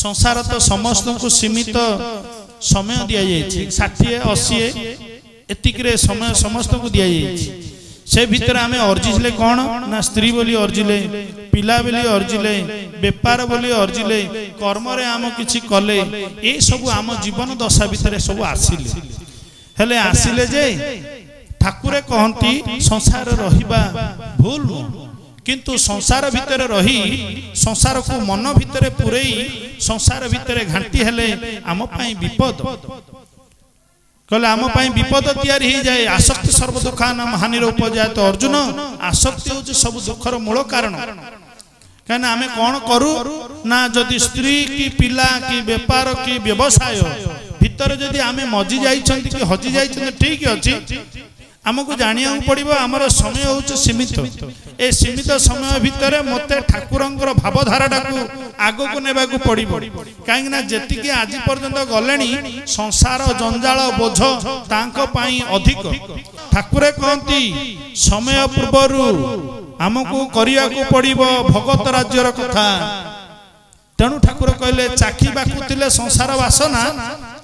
संसार तो समस्त को सीमित समय दि जाए 60-80 एतिकरे समय समस्त को दि जाए से भितर आमे अर्जिले कौन ना स्त्री बोली अर्जिले पिला बोली अर्जिले बेपार बोली अर्जिले कर्म रे आम किछि कले ए सब आम जीवन दशा भितर सब आसिले हेले आसिले जे ठाकुरे कहंती संसार रहिबा भूल किंतु संसार भितर रही संसार को मन भितर पुरई संसार भितर घांटी हेले आम पई विपद कहले आम पई विपद तैयारी हो जाए आसक्ति सर्व दुखानाम हानिर उपजाए तो अर्जुन आसक्ति होची सब दुखर मूल कारण कहना आमे कौन करू ना जदि स्त्री की पिला की व्यापार की व्यवसाय भितर जदि आमे मजी जाइछंती कि हजी जाइछंती ठीक अछि आमको जानिया पड़िबो हमर समय होची सीमित ए सीमित समय भितर मते ठाकुरंकर भावधाराटा को आगो को नेबा को पड़िबो काहे ना जेति कि आज पर्यंत गलेनी संसार जंजाल बोझ तांको पाई अधिक ठाकुरे कहंती समय पूर्वरु आमको करिया को पड़िबो भगत राज्यर कथा तेणु ठाकुर कहले चाखी बाकुतिले संसार वासना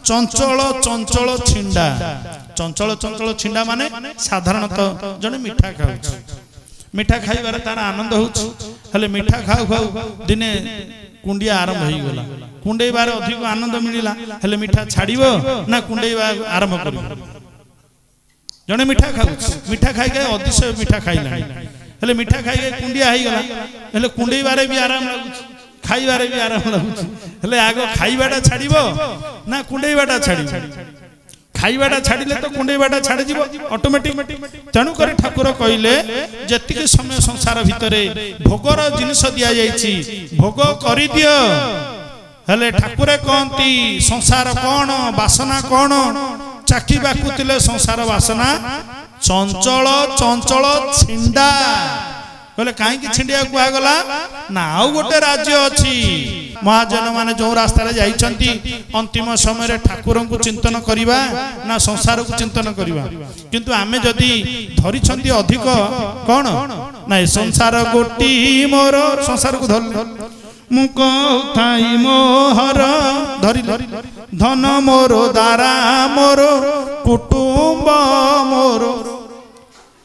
चंचल चंचल छिंडा चंचल चंचल छिंडा माने साधारणतः जने मीठा खाउछ मीठा खाइबार तार आनंद होउछ हले मीठा खाउ खाउ दिने कुंडिया आरंभ होई गेला कुंडेइबार अधिक आनंद मिलिला हले मीठा छाड़िबो ना कुंडेइबा आरंभ करिबो जने मीठा खाउछ मीठा खाइ के अतिशय मीठा खाइला हले मीठा खाइ के कुंडिया होई गेला हले कुंडेइबारे भी आराम लागुछ खाइबारे भी आराम लागुछ हले आगो खाइबाटा छाड़िबो ना कुंडेइबाटा छाड़िबो खाइबाटा छाड़िले तो कुंडेइबाटा छाड़ी जीवो ऑटोमेटिक तेणु कर ठाकुर कहले जतिके समय संसार भितरे भोगर जिनिस दिया जाइछि भोग करि दियो हले ठाकुरे कहंती संसार कौन वासना कौन चाखी बाकुतिले संसार वासना चंचल चंचल छिंडा कहले काहे कि छिंडिया कुआ गला ना आउ गोटे राज्य अछि महाजन माने जो रास्ता रे जाइछंती अंतिम समय रे ठाकुरन को चिंतन करिबा ना संसार को चिंतन करिबा किंतु आमे जदी धरि छंती अधिक कोन ना संसार गोटी मोर संसार को धर मु कहथाई मोहर धरि धन मोर दारा मोर कुटुंब मोर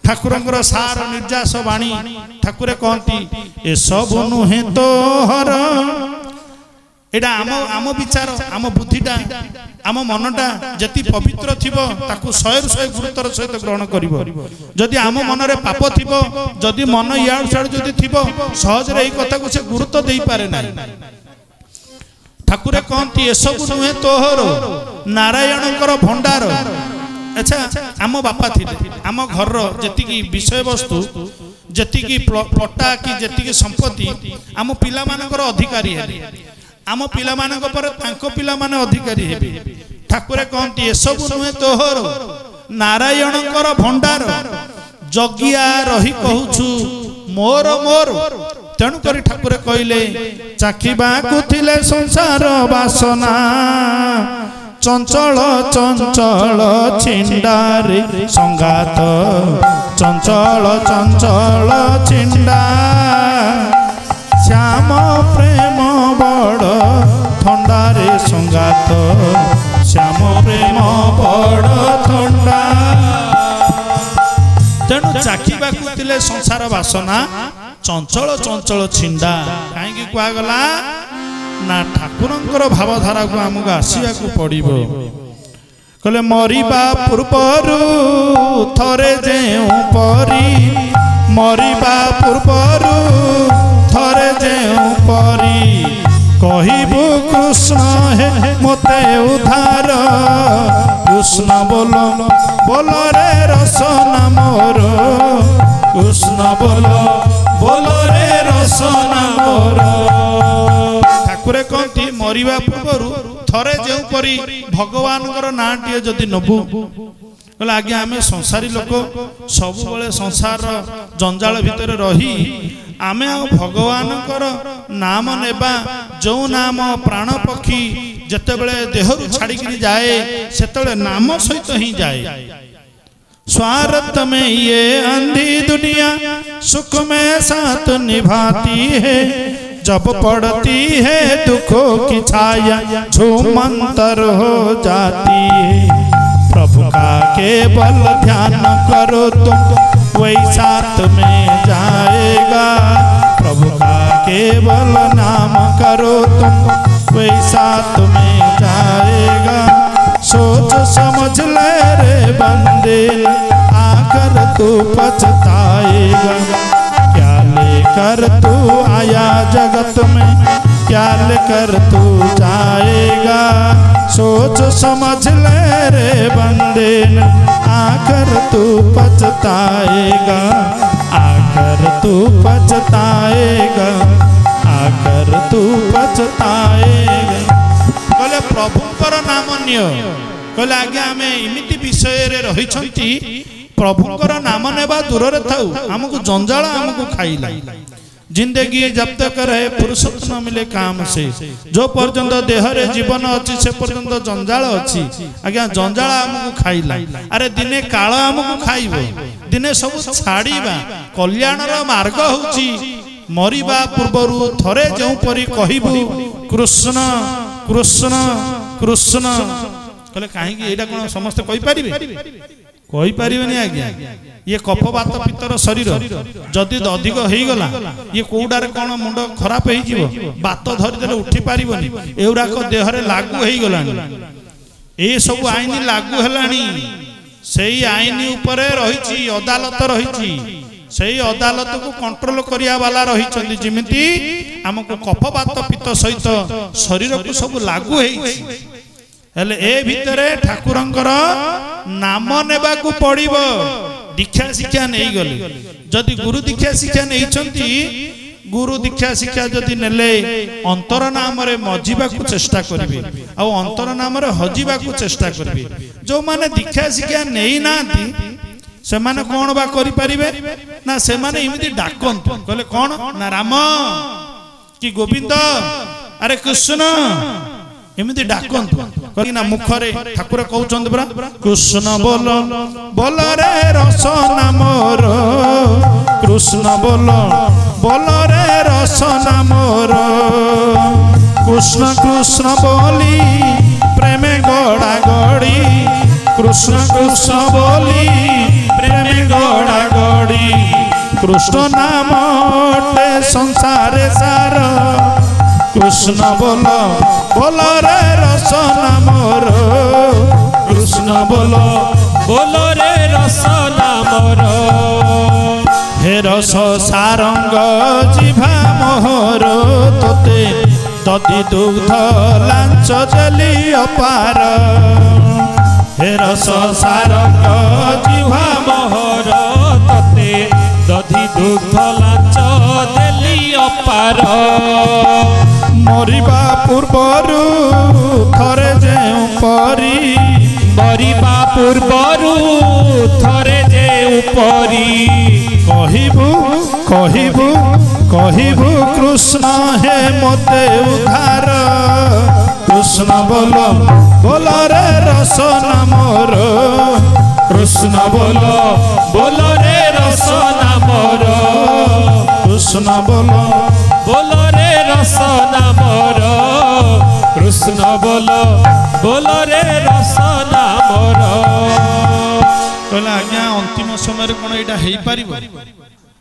ठाकुरंकर सार निर्जास वाणी ठाकुरे कहती ए सब नुहे तोहर एडा आम विचार आम बुद्धिटा आम मनटा जति पवित्र थिबो ताकू 100 गुरुतर सहित ग्रहण करिवो जदि आम मन रे पाप थिबो जदि मन याड छाड जदि थिबो सहज रे ए कथा को से गुरुत्व देई पारे ना ठाकुरे कहती ए सब नुहे तोहर नारायणकर भंडार अच्छा आम बापा थिले आम घर जति विषय वस्तु जति प्लटा कि जति संपत्ति आम पिला मानकर अधिकारी हेले आम पिला मानक पर तांको पिला माने अधिकारी हेबे ठाकुरे कहंती ए सब नुहे तोहर नारायणकर भंडार जगिया रही कहूछु मोर मोर तेणु करी ठाकुरे कहले चाखिबा को थिले संसार वासना चंचल चंचल छिंडारे संगात चंचल चंचल छिंडा श्याम प्रेम बड़ थंडारे संगात श्याम प्रेम बड़ थंडा तेणु चाखिबा कुतिले संसार वासना चंचल चंचल छिंडा काहेकि कुआ गला ना ठाकुरंकर भावधारा को आमको आसिया को पड़िबो कहले मरिबा पूर्वरु थरे जेउ परी मरिबा पूर्वरु थरे जेउ परी कहिबु कृष्ण हे मते उद्धार कृष्ण बोलो बोलो रे रसना मोर कृष्ण बोलो बोलो रे रसना मोर ठाकुरे कहती मरिबा पूर्वरु थरे जेउ परी भगवानकर नाटिए जदि नबु बोले आज्ञा आमे संसारी लोक सब बेले संसार जंजाल भितर रही आमे भगवानकर नाम नेबा जो नाम प्राण पक्षी जते बेले देहरु छाड़ी करी जाए सेतले नाम सहित ही जाए स्वार्थ में ये अंधी दुनिया सुख में साथ निभाती है जब पड़ती है दुखों की छाया झूमंतर हो जाती है। प्रभु का केवल ध्यान करो तुम वही साथ में जाएगा। प्रभु का केवल नाम करो तुम वही साथ में जाएगा। सोच समझ ले रे बंदे आकर तू पछताएगा। क्या लेकर तू आया जगत में क्या लेकर तू जाएगा। सोच समझ ले रे बंदे आकर तू पछताएगा। आकर तू पछताएगा। आकर तू पछताएगा। कहले प्रभुंकर नाम निय। कहले आगे आमे इमिति विषय रे रहिछंती प्रभुंकर नाम नेबा दूर रे थाउ हमको जंजाल हमको खाइला। जिंदगी जब तक रहे पुरुषत्व न मिले काम से जो पर्यंत देह रे जीवन अच्छी से पर्यंत जंजाल अच्छी। आज्ञा जंजाल हमको खाइला। अरे दिने काल हमको खाइबो दिने सब छाड़ीबा। कल्याणर मार्ग होची मरिबा पूर्वरु थरे जो परी कहिबु कृष्ण कृष्ण कृष्ण। कहले काहे कि एटा कोन समस्त कहि परिबे कहि परिबेनी। आज्ञा ये कफवात पित्तर शरीर जदि अधिक हो गला ये कोडारे कौन मुंड खराब हो बात धरीदे उठी पारिबनी। एउराक देह रे लागू हो गलानी। ए सब आईन लागू हेलानी। सेही आईन उपरे रहिछि अदालत रहिछि। सेही अदालत को कंट्रोल करिया वाला रहिछन्ति। जिमिति हमको कफवात पित्त सहित शरीर को सब लागू होइछि। हेले ए भितरे ठाकुरंकर नाम नेबा को पड़िबो। दीक्षा शिक्षा नहीं गले जदि गुरु दीक्षा शिक्षा नहीं चंती गुरु दीक्षा शिक्षा जदि नेले अंतर नाम रे मजिबा को चेष्टा करिवे आ अंतर नाम रे हजिबा को चेष्टा करिवे। जो माने दीक्षा शिक्षा नहीं नाती से माने कोन बा करि परिबे ना। से माने इमिति डाकंत कहले कोन ना राम कि गोविंद अरे कृष्ण एमिति डाकंत कहि ना मुखरे ठाकुर कहउचंद बरा कृष्ण बोल बोल रे रसना मोर। कृष्ण बोल बोल रे रसना मोर। कृष्ण कृष्ण बोली प्रेम गड़ा गड़ी। कृष्ण कृष्ण बोली प्रेम गड़ा गड़ी। कृष्ण नाम टे संसार सार। कृष्ण बोल बोल रे रसना मोर। कृष्ण बोल बोल रे रसना मोर। हे रस सारंग जिभा मोहर तोते दधि दुग्ध लांच देली अपार। हे रस सारंग जिभा मोहर तोते दधि दुग्ध लांच देली अपार। मरिबा पूर्वरु थरे जेउ परी। मरिबा पूर्वरु थरे जेउ परी। कहिबु कहिबु कहिबु कृष्ण हे मते उद्धार। कृष्ण बोल बोल रे रसना मोर। कृष्ण बोल बोल रे रसना मोर। कृष्ण बोल बोल रे रसना मोर। कृष्ण बोल बोल रे रसना मोर। कहला आज्ञा अंतिम समय रे कोन एटा हेई पारिबो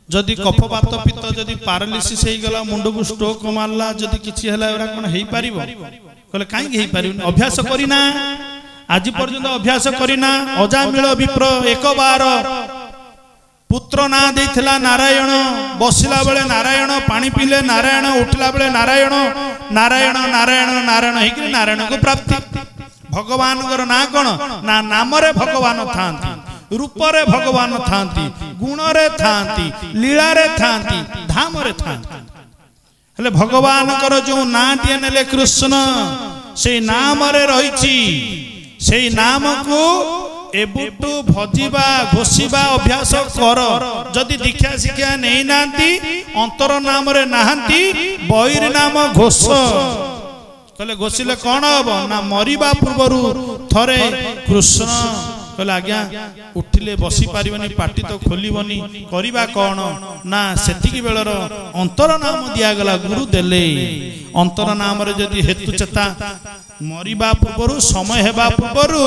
जदि कफवात पित्त जदि पैरालिसिस हेई गला मुंड को स्ट्रोक मारला जदि किछि हला एरा कोन हेई पारिबो। कहले काई हेई पारिबो अभ्यास करिना। आज पर्यंत अभ्यास करिना। अजामिल विप्र एक बार पुत्र ना देथिला नारायण। बसिला बेले नारायण पानी पीले नारायण उठला बेले नारायण नारायण नारायण नारायण हेकि नारायण को प्राप्ति। भगवान ना कौन ना नाम रे भगवान थांती रूप रे भगवान थांती गुण रे थांती लीला रे थांती धाम रे थांती। हेले भगवान कर जो नाटिए नेले कृष्ण से नाम रे रहिछि। से नाम को एबुटू भजिबा घोषिबा अभ्यास कर। जदि दीक्षा शिक्षा नहीं नांती अंतर नाम रे नाहंती बहिर नाम घोष। कहले घोषिले कौन हम ना मरिबा पूर्वरु थरे कृष्ण कहले आज्ञा उठिले बसी पारिबनी पाटी तो खोलिबनी करिबा कोन ना सेतिकी बेलर अंतर नाम दिया गला गुरु देले अंतर नाम रे जदी हेतु चेता मरिबा पूर्वरु समय हेबा पूर्वरु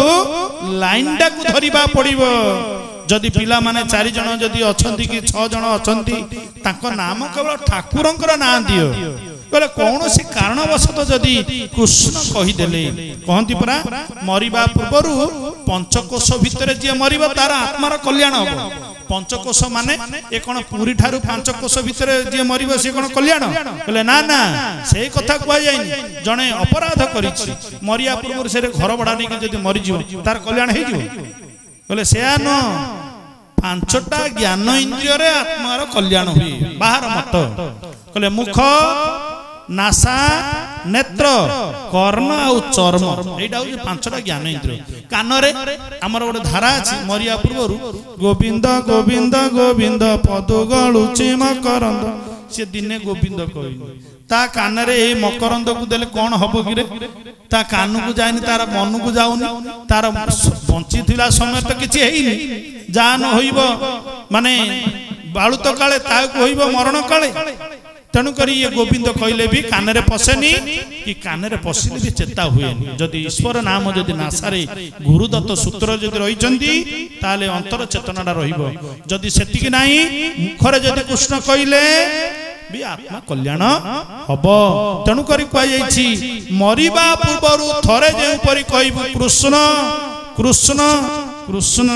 लाइन टाकु धरिबा पड़िबो जदि पिला माने 4 जण जदि अछंती कि 6 जण अछंती ताको नाम केवल ठाकुरंकर ना दियो बोले कौन सी कारणवशत जदि कृष्ण कहीदेले कहती परा मरिबा पूर्वरु पंचकोश भितर जे मरिबा तार आत्मार कल्याण हम पंचकोश माने ए कोन पूरी ठारू पंचकोश भितर जे मरिबा से कोन कल्याण बोले ना ना से कथा कुआ जायनी जणे अपराध करिछि मरिया पूर्व से घर भड़ा नहीं जदि मरि जिवो तार कल्याण हे जिवो बोले से न पांचटा ज्ञान इंद्रिय रे आत्मार कल्याण हुई बाहर मत कहले मुख नासा नेत्र कर्ण और चर्म एटा हो पांचटा ज्ञान इंद्रिय कान रे हमर गोटे धारा अछि मरिया पूर्व गोविंद गोविंद गोविंद पद गलुचे मकरंद से दिने गोविंद कहनी ता कान रे ए मकरंद को देले कोन हबो कि रे ता कान को जायनी तार मन को जाउनी तार बंची थिला समय तो किछि हेइनी जान होइबो माने बाळु तो काले ता को होइबो मरण काले तेणु करी ये गोविंद कहले भी कान रे पसेनी कि कान रे पसिले भी चेता हुएनी जदि ईश्वर नाम जदि नासारे गुरुदत्त सूत्र जदि रहिचंती ताले अंतर चेतनाडा रहिबो जदि सेतिकी नाही मुखरे जदि कृष्ण कहले भी आत्मा कल्याण हबो तेणु करी कहै जाईछि मरिबा पूर्वरु थरे जे उपरि कहबु कृष्ण कृष्ण कृष्ण।